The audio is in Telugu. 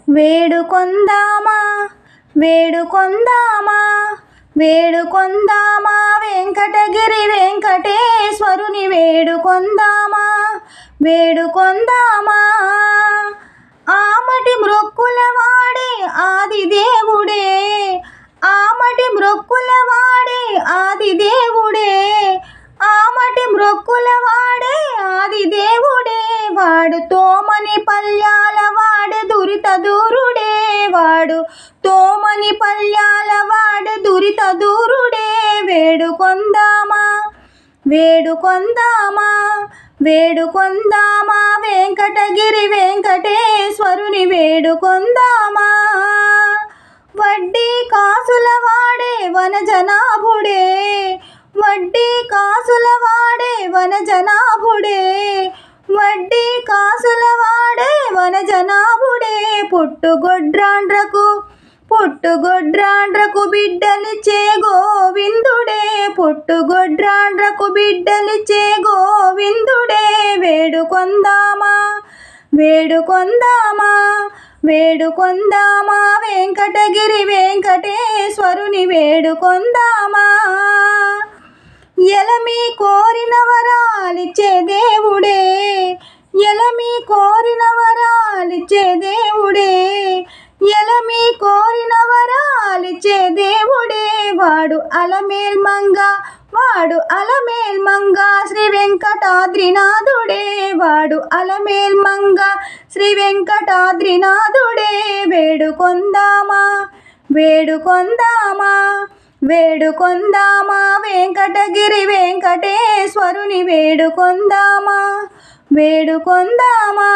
వేడుకొందామా వేడుకొందామా వేడుకొందామా వెంకటగిరి వెంకటేశ్వరుని వేడుకొందామా వేడుకొందామా ఆమటి మ్రొక్కుల వాడే ఆది దేవుడే ఆమటి మ్రొక్కుల వాడే ఆది దేవుడే ఆమటి మ్రొక్కుల వాడే ఆది దేవుడే వాడు తోమని పల్యాల వాడే దురిత దూరుడే వాడు తోమని పల్యాల వాడే దురిత దూరుడే వేడుకొందామా వేడుకొందామా వేడుకొందామా వెంకటగిరి వెంకటేశ్వరుని వేడుకొందామా వడ్డీ కాసుల వాడే వనజనాభుడే వడ్డీ కాసుల వాడే వనజనాభుడే వడ్డీ కాసుల వాడే వనజనాభుడే పుట్టుగొడ్రాండ్రకు బిడ్డలిచ్చే గోవిందుడే పుట్టుగొడ్రాండ్రకు బిడ్డలిచ్చే గోవిందుడే వేడుకొందామా వేడుకొందామా వేడుకొందామా వెంకటగిరి వెంకటేశ్వరుని వేడుకొందామా ఎలమి కోరిన వరాలిచ్చే దేవుడే ఎలమి కోరిన వరాలిచ్చే దేవుడే ఎలమి కోరిన వరాలిచ్చే దేవుడే వాడు అలమేల్మంగ శ్రీ వెంకటాద్రినాథుడే వాడు అలమేల్మంగ శ్రీ వెంకటాద్రినాథుడే వేడుకొందామా వేడుకొందామా వేడుకొందామా వెంకటగిరి వెంకటేశ్వరుని వేడుకొందామా వేడుకొందామా